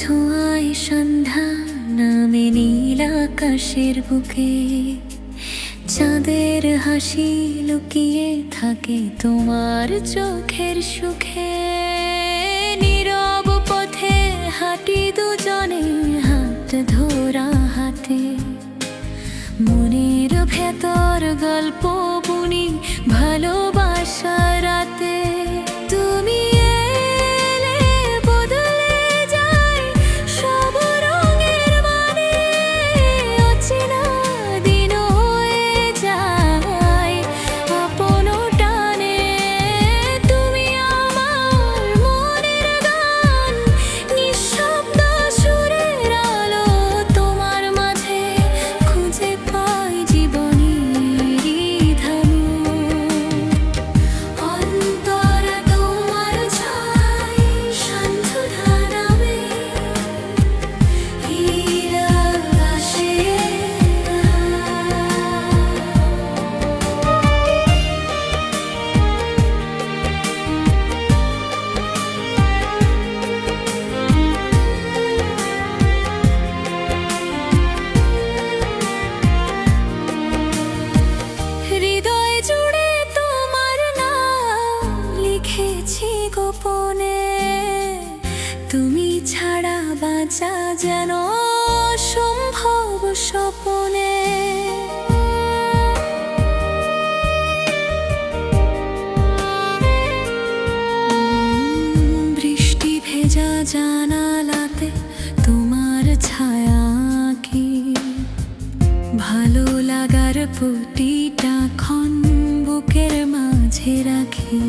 ছোঁয়ায় সন্ধ্যা নামে নীল আকাশের বুকে, চাঁদের হাসি লুকিয়ে থাকে তোমার চোখের সুখে। নীরব পথে হাঁটি দুজনে হাত ধরা হাতে, মনের ভেতর গল্প বুনি ভালোবাসা রাতে। তুমি এলে বদলে যায় সব রঙের মানে, অচেনা দিন হয়ে যায় আপন টানে। তুমি আমার মনের গান, নিঃশব্দ সুরের আলো, তোমার মাঝে খুঁজে পাই জীবনের ধানু। অন্তরে তোমার ছায় শান্ত ধারাবে, হীরা আকাশে হৃদয় জুড়ে তোমার নাম লিখেছি গোপনে। তুমি ছাড়া বাঁচা যেন অসম্ভব স্বপনে। বৃষ্টি ভেজা জানালাতে তোমার ছায়া কি, ভালো লাগার প্রতিটা ক্ষণ বুকের মাঝে রাখি।